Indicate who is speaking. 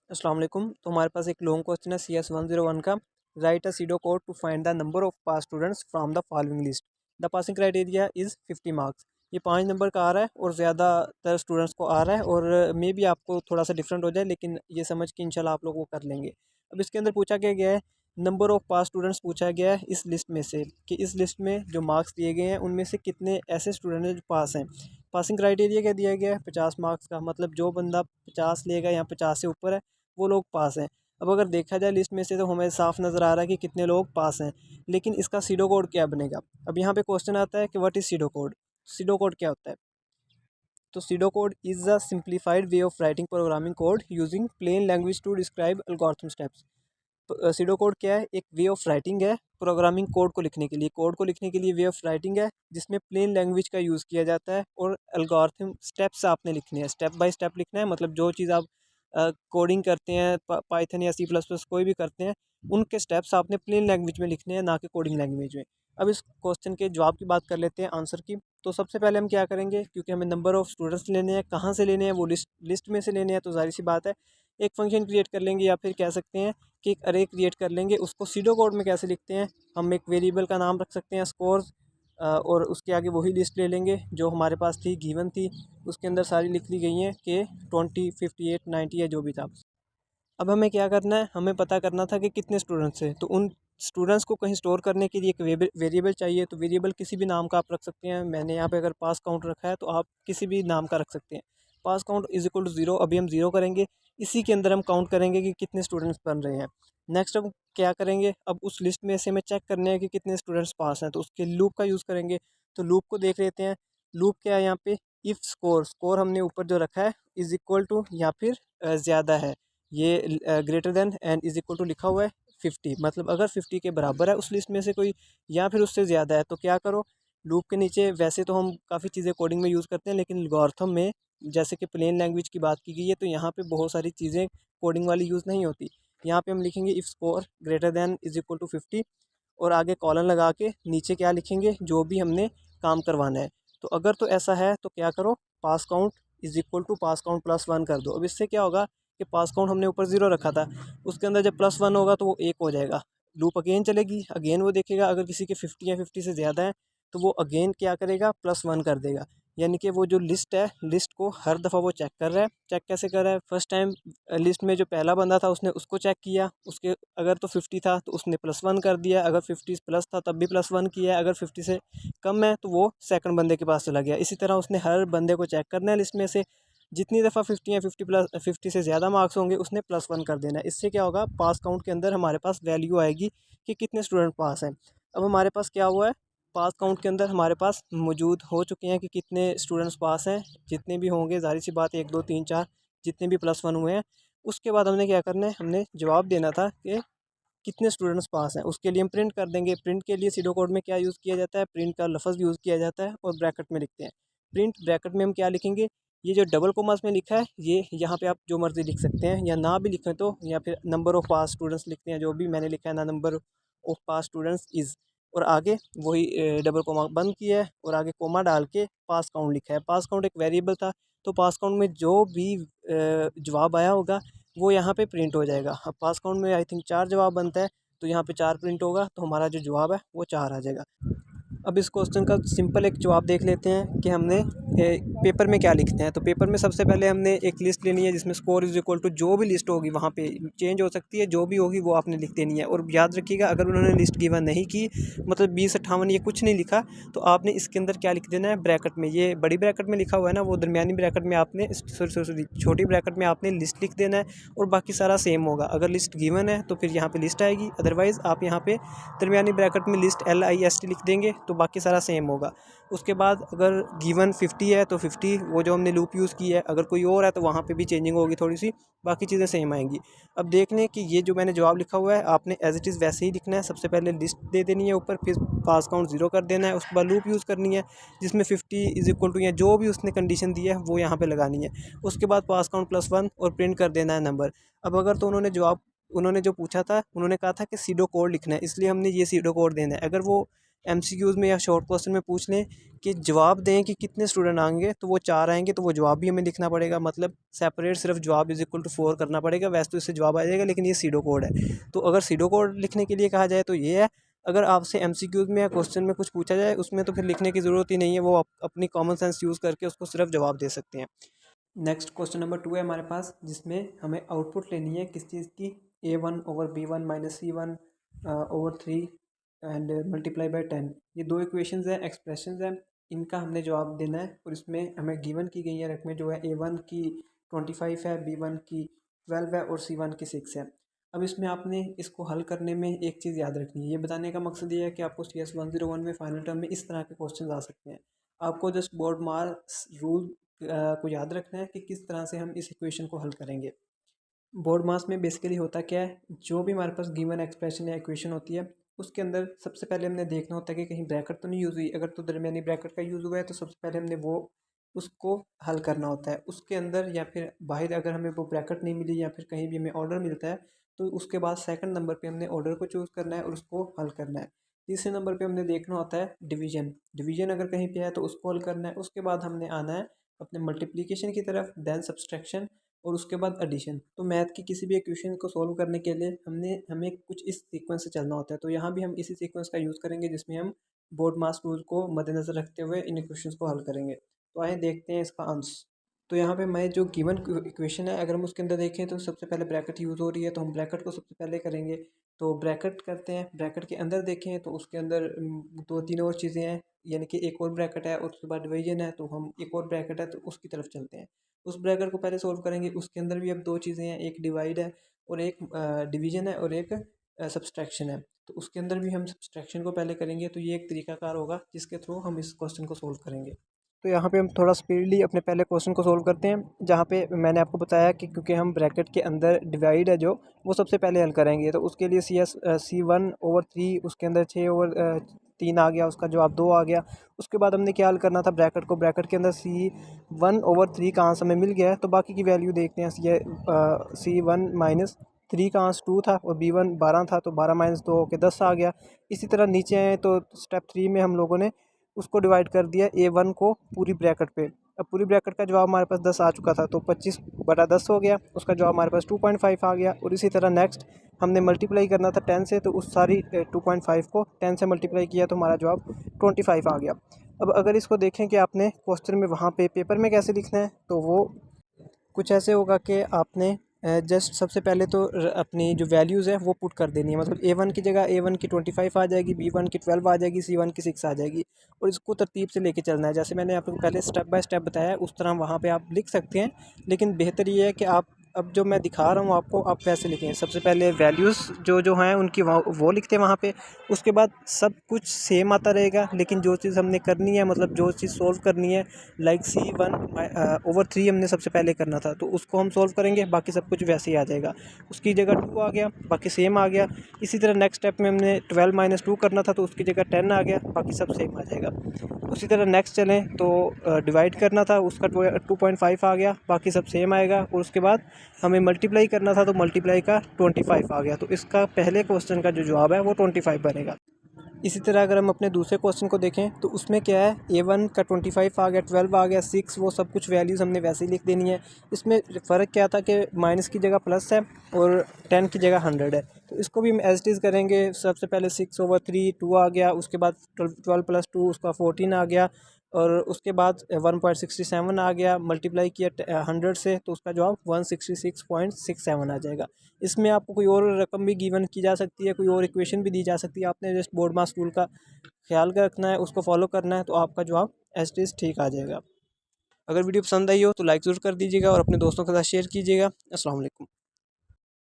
Speaker 1: अस्सलाम वालेकुम। तो हमारे पास एक लॉन्ग क्वेश्चन है CS101 का। Write a pseudo code to find the number of pass students from the following list. The passing criteria is 50 marks. ये 5 नंबर का आ रहा है और ज़्यादातर स्टूडेंट्स को आ रहा है और मे बी आपको थोड़ा सा डिफरेंट हो जाए, लेकिन ये समझ के इंशाल्लाह आप लोग वो कर लेंगे। अब इसके अंदर पूछा क्या गया है, नंबर ऑफ पास स्टूडेंट्स पूछा गया है इस लिस्ट में से, कि इस लिस्ट में जो मार्क्स दिए गए हैं उनमें से कितने ऐसे स्टूडेंट हैं जो पास हैं। पासिंग क्राइटेरिया क्या दिया गया है, 50 मार्क्स का, मतलब जो बंदा 50 लेगा या 50 से ऊपर है वो लोग पास हैं। अब अगर देखा जाए लिस्ट में से तो हमें साफ नज़र आ रहा है कि कितने लोग पास हैं, लेकिन इसका सीडो कोड क्या बनेगा। अब यहाँ पे क्वेश्चन आता है कि what is pseudo code. Pseudo code क्या होता है। तो pseudo code is a simplified way of writing programming code using plain language to describe algorithm steps. Pseudo code क्या है, एक वे ऑफ राइटिंग है प्रोग्रामिंग कोड को लिखने के लिए। कोड को लिखने के लिए वे ऑफ राइटिंग है जिसमें प्लेन लैंग्वेज का यूज़ किया जाता है और एल्गोरिथम स्टेप्स आपने लिखने हैं, स्टेप बाय स्टेप लिखना है। मतलब जो चीज़ आप कोडिंग करते हैं, पाइथन या C++ कोई भी करते हैं, उनके स्टेप्स आपने प्लेन लैंग्वेज में लिखने हैं, ना कि कोडिंग लैंग्वेज में। अब इस क्वेश्चन के जवाब की बात कर लेते हैं, आंसर की। तो सबसे पहले हम क्या करेंगे, क्योंकि हमें नंबर ऑफ़ स्टूडेंट्स लेने हैं, कहाँ से लेने हैं, वो लिस्ट में से लेने हैं, तो जाहिर सी बात है एक फंक्शन क्रिएट कर लेंगे, या फिर कह सकते हैं कि एक अरे क्रिएट कर लेंगे। उसको सीडो कोड में कैसे लिखते हैं, हम एक वेरिएबल का नाम रख सकते हैं स्कोर्स, और उसके आगे वही लिस्ट ले लेंगे जो हमारे पास थी, गिवन थी। उसके अंदर सारी लिख ली गई हैं कि 20, 58, 90 या जो भी था। अब हमें क्या करना है, हमें पता करना था कि कितने स्टूडेंट्स हैं। तो उन स्टूडेंट्स को कहीं स्टोर करने के लिए एक वेरिएबल चाहिए। तो वेरिएबल किसी भी नाम का आप रख सकते हैं। मैंने यहाँ पे अगर पास काउंट रखा है तो आप किसी भी नाम का रख सकते हैं। पास काउंट इज इक्वल टू 0। अभी हम 0 करेंगे, इसी के अंदर हम काउंट करेंगे कि कितने स्टूडेंट्स बन रहे हैं। नेक्स्ट हम क्या करेंगे, अब उस लिस्ट में से हमें चेक करने हैं कि कितने स्टूडेंट्स पास हैं, तो उसके लूप का यूज़ करेंगे। तो लूप को देख लेते हैं। लूप क्या है यहाँ पे, इफ़ स्कोर, स्कोर हमने ऊपर जो रखा है इज इक्वल टू या फिर ज़्यादा है, ये greater than and is equal to लिखा हुआ है 50। मतलब अगर 50 के बराबर है उस लिस्ट में से कोई, या फिर उससे ज़्यादा है, तो क्या करो, लूप के नीचे वैसे तो हम काफ़ी चीज़ें कोडिंग में यूज़ करते हैं, लेकिन एल्गोरिथम में जैसे कि प्लेन लैंग्वेज की बात की गई है, तो यहाँ पे बहुत सारी चीज़ें कोडिंग वाली यूज़ नहीं होती। यहाँ पे हम लिखेंगे if score greater than is equal to 50, और आगे कॉलन लगा के नीचे क्या लिखेंगे, जो भी हमने काम करवाना है। तो अगर तो ऐसा है तो क्या करो, pass count is equal to pass count plus 1 कर दो। अब इससे क्या होगा कि पास काउंट हमने ऊपर 0 रखा था, उसके अंदर जब प्लस 1 होगा तो वो 1 हो जाएगा। लूप अगेन चलेगी, अगेन वो देखेगा अगर किसी के 50 या 50 से ज़्यादा है तो वो अगेन क्या करेगा, प्लस 1 कर देगा। यानी कि वो जो लिस्ट है, लिस्ट को हर दफ़ा वो चेक कर रहा है। चेक कैसे कर रहा है, फर्स्ट टाइम लिस्ट में जो पहला बंदा था उसने उसको चेक किया, उसके अगर तो 50 था तो उसने प्लस 1 कर दिया, अगर 50 प्लस था तब भी प्लस 1 किया, अगर 50 से कम है तो वो सेकंड बंदे के पास चला गया। इसी तरह उसने हर बंदे को चेक करना है लिस्ट में से। जितनी दफ़ा 50 या 50 से ज़्यादा मार्क्स होंगे उसने प्लस 1 कर देना है। इससे क्या होगा, पास काउंट के अंदर हमारे पास वैल्यू आएगी कि कितने स्टूडेंट पास हैं। अब हमारे पास क्या हुआ है, पास काउंट के अंदर हमारे पास मौजूद हो चुके हैं कि कितने स्टूडेंट्स पास हैं। जितने भी होंगे, जाहिर सी बात, 1 2 3 4, जितने भी प्लस 1 हुए हैं। उसके बाद हमने क्या करना है, हमने जवाब देना था कि कितने स्टूडेंट्स पास हैं। उसके लिए हम प्रिंट कर देंगे। प्रिंट के लिए सीडो कोड में क्या यूज़ किया जाता है, प्रिंट का लफ्ज़ यूज़ किया जाता है और ब्रैकेट में लिखते हैं। प्रिंट ब्रैकेट में हम क्या लिखेंगे, ये जो डबल कोमास में लिखा है, ये यहाँ पे आप जो मर्ज़ी लिख सकते हैं, या ना भी लिखें तो, या फिर नंबर ऑफ़ पास स्टूडेंट्स लिखते हैं, जो भी मैंने लिखा है ना, number of pass students is, और आगे वही डबल कोमा बंद किया है और आगे कोमा डाल के पास काउंट लिखा है। पास काउंट एक वेरिएबल था, तो पास काउंट में जो भी जवाब आया होगा वो यहाँ पे प्रिंट हो जाएगा। अब पास काउंट में आई थिंक 4 जवाब बनता है, तो यहाँ पे 4 प्रिंट होगा, तो हमारा जो जवाब है वो 4 आ जाएगा। अब इस क्वेश्चन का सिंपल एक जवाब देख लेते हैं कि हमने पेपर में क्या लिखते हैं। तो पेपर में सबसे पहले हमने एक लिस्ट लेनी है जिसमें स्कोर इज इक्वल टू, जो भी लिस्ट होगी वहाँ पे चेंज हो सकती है, जो भी होगी वो आपने लिख देनी है। और याद रखिएगा, अगर उन्होंने लिस्ट गिवन नहीं की, मतलब 20 58 ये कुछ नहीं लिखा, तो आपने इसके अंदर क्या लिख देना है, ब्रैकेट में, ये बड़ी ब्रैकेट में लिखा हुआ है ना, वो दरमियानी ब्रैकेट में आपने, सॉरी छोटी ब्रैकेट में आपने लिस्ट लिख देना है, और बाकी सारा सेम होगा। अगर लिस्ट गिवन है तो फिर यहाँ पे लिस्ट आएगी, अदरवाइज़ आप यहाँ पे दरमियानी ब्रैकेट में लिस्ट LIST लिख देंगे, तो बाकी सारा सेम होगा। उसके बाद अगर गिवन 50 है तो 50, वो जो हमने लूप यूज़ की है, अगर कोई और है तो वहाँ पे भी चेंजिंग होगी थोड़ी सी, बाकी चीज़ें सेम आएंगी। अब देख लें कि ये जो मैंने जवाब लिखा हुआ है, आपने एज इट इज़ वैसे ही लिखना है। सबसे पहले लिस्ट दे देनी है ऊपर, फिर पास काउंट 0 कर देना है, उसके बाद लूप यूज़ करनी है जिसमें 50 इज इक्वल टू, या जो भी उसने कंडीशन दी है वो यहाँ पे लगानी है। उसके बाद पास काउंट प्लस 1 और प्रिंट कर देना है नंबर। अब अगर तो उन्होंने जो पूछा था, उन्होंने कहा था कि सीडो कोड लिखना है, इसलिए हमने ये सीडो कोड देना है। अगर वो MCQs में या शॉर्ट क्वेश्चन में पूछ लें कि जवाब दें कि कितने स्टूडेंट आएंगे, तो वो 4 आएंगे, तो वो जवाब भी हमें लिखना पड़ेगा, मतलब सेपरेट सिर्फ जवाब =4 करना पड़ेगा। वैसे तो इससे जवाब आ जाएगा, लेकिन ये सीडो कोड है। तो अगर सीडो कोड लिखने के लिए कहा जाए तो ये है। अगर आपसे MCQs में या क्वेश्चन में कुछ पूछा जाए उसमें तो फिर लिखने की ज़रूरत ही नहीं है, वो अपनी कॉमन सेंस यूज़ करके उसको सिर्फ जवाब दे सकते हैं। नेक्स्ट क्वेश्चन नंबर 2 है हमारे पास, जिसमें हमें आउटपुट लेनी है किस चीज़ की, A1/B1 - C1 over 3 and multiply by 10। ये दो इक्वेशंस हैं, एक्सप्रेशंस हैं, इनका हमने जवाब देना है। और इसमें हमें गिवन की गई है रकमें, जो है A1 की 25 है, B1 की 12 है और C1 की 6 है। अब इसमें आपने इसको हल करने में एक चीज़ याद रखनी है। ये बताने का मकसद ये है कि आपको CS 101 में फाइनल टर्म में इस तरह के क्वेश्चन आ सकते हैं। आपको जस्ट बोर्ड मार्क्स रूल को याद रखना है कि किस तरह से हम इस इक्वेशन को हल करेंगे। बोर्ड मास में बेसिकली होता क्या है, जो भी हमारे पास गिवन एक्सप्रेशन या इक्वेशन होती है उसके अंदर सबसे पहले हमने देखना होता है कि कहीं ब्रैकेट तो नहीं यूज़ हुई। अगर तो दरमियानी ब्रैकेट का यूज़ हुआ है तो सबसे पहले हमने वो उसको हल करना होता है। उसके अंदर या फिर बाहर अगर हमें वो ब्रैकेट नहीं मिली या फिर कहीं भी हमें ऑर्डर मिलता है तो उसके बाद सेकंड नंबर पे हमने ऑर्डर को चूज़ करना है और उसको हल करना है। तीसरे नंबर पे हमने देखना होता है डिवीजन। डिवीजन अगर कहीं पे है तो उसको हल करना है। उसके बाद हमने आना है अपने मल्टीप्लिकेशन की तरफ, देन सब्सट्रैक्शन और उसके बाद एडिशन। तो मैथ की किसी भी इक्वेशन को सॉल्व करने के लिए हमें कुछ इस सीक्वेंस से चलना होता है। तो यहाँ भी हम इसी सीक्वेंस का यूज़ करेंगे जिसमें हम बोर्ड मास रूल को मद्देनज़र रखते हुए इन इक्वेशंस को हल करेंगे। तो आइए देखते हैं इसका आंसर। तो यहाँ पे मैं जो गिवन इक्वेशन है अगर हम उसके अंदर देखें तो सबसे पहले ब्रैकेट यूज़ हो रही है, तो हम ब्रैकेट को सबसे पहले करेंगे। तो ब्रैकेट करते हैं, ब्रैकेट के अंदर देखें तो उसके अंदर दो तीन और चीज़ें हैं, यानी कि एक और ब्रैकेट है और उसके बाद डिवीजन है, तो हम एक और ब्रैकेट है तो उसकी तरफ चलते हैं। उस ब्रैकेट को पहले सोल्व करेंगे। उसके अंदर भी अब दो चीज़ें हैं, एक डिवाइड है और एक डिवीजन है और एक सब्सट्रैक्शन है। तो उसके अंदर भी हम सब्सट्रैक्शन को पहले करेंगे। तो ये एक तरीकाकार होगा जिसके थ्रू हम इस क्वेश्चन को सोल्व करेंगे। तो यहाँ पे हम थोड़ा स्पीडली अपने पहले क्वेश्चन को सोल्व करते हैं, जहाँ पे मैंने आपको बताया कि क्योंकि हम ब्रैकेट के अंदर डिवाइड है जो वो सबसे पहले हल करेंगे। तो उसके लिए C1/3, उसके अंदर 6/3 आ गया, उसका जवाब 2 आ गया। उसके बाद हमने क्या हल करना था, ब्रैकेट को, ब्रैकेट के अंदर C1/3 का आंसर हमें मिल गया है। तो बाकी की वैल्यू देखते हैं। C1 - 3 का आंसर 2 था और B1 12 था, तो 12 - 2 होकर 10 आ गया। इसी तरह नीचे आए तो स्टेप 3 में हम लोगों ने उसको डिवाइड कर दिया A1 को पूरी ब्रैकेट पे। अब पूरी ब्रैकेट का जवाब हमारे पास 10 आ चुका था, तो 25/10 हो गया। उसका जवाब हमारे पास 2.5 आ गया। और इसी तरह नेक्स्ट हमने मल्टीप्लाई करना था 10 से, तो उस सारी 2.5 को 10 से मल्टीप्लाई किया तो हमारा जवाब 25 आ गया। अब अगर इसको देखें कि आपने क्वेश्चन में वहाँ पे पेपर में कैसे लिखना है, तो वो कुछ ऐसे होगा कि आपने जस्ट सबसे पहले तो अपनी जो वैल्यूज़ है वो पुट कर देनी है। मतलब A1 की जगह A1 की 25 आ जाएगी, B1 की 12 आ जाएगी, C1 की 6 आ जाएगी। और इसको तरतीब से लेके चलना है। जैसे मैंने आपको पहले स्टेप बाय स्टेप बताया है उस तरह वहाँ पे आप लिख सकते हैं, लेकिन बेहतर ये है कि आप अब जो मैं दिखा रहा हूँ आपको, आप वैसे लिखें। सबसे पहले वैल्यूज़ जो हैं उनकी वो लिखते हैं वहाँ पे। उसके बाद सब कुछ सेम आता रहेगा, लेकिन जो चीज़ हमने करनी है, मतलब जो चीज़ सोल्व करनी है, लाइक C1/3 हमने सबसे पहले करना था, तो उसको हम सोल्व करेंगे, बाकी सब कुछ वैसे ही आ जाएगा। उसकी जगह 2 आ गया, बाकी सेम आ गया। इसी तरह नेक्स्ट स्टेप में हमने 12 - 2 करना था, तो उसकी जगह 10 आ गया, बाकी सब सेम आ जाएगा। उसी तरह नेक्स्ट चलें तो डिवाइड करना था, उसका 2.5 आ गया, बाकी सब सेम आएगा। और उसके बाद हमें मल्टीप्लाई करना था, तो मल्टीप्लाई का 25 आ गया। तो इसका पहले क्वेश्चन का जो जवाब है वो 25 बनेगा। इसी तरह अगर हम अपने दूसरे क्वेश्चन को देखें तो उसमें क्या है, A1 का 25 आ गया, 12 आ गया, 6, वो सब कुछ वैल्यूज़ हमने वैसे ही लिख देनी है। इसमें फ़र्क क्या था कि माइनस की जगह प्लस है और 10 की जगह 100 है। तो इसको भी हम एज इट इज़ करेंगे। सबसे पहले 6/3 2 आ गया, उसके बाद 12 + 2 उसका 14 आ गया, और उसके बाद 1.67 आ गया, मल्टीप्लाई किया 100 से, तो उसका जवाब 166.67 आ जाएगा। इसमें आपको कोई और रकम भी गिवन की जा सकती है, कोई और इक्वेशन भी दी जा सकती है। आपने जस्ट बोर्ड मास रूल का ख्याल रखना है, उसको फॉलो करना है, तो आपका जवाब एज इट इज़ ठीक आ जाएगा। अगर वीडियो पसंद आई हो तो लाइक ज़रूर कर दीजिएगा और अपने दोस्तों के साथ शेयर कीजिएगा। अस्सलाम वालेकुम।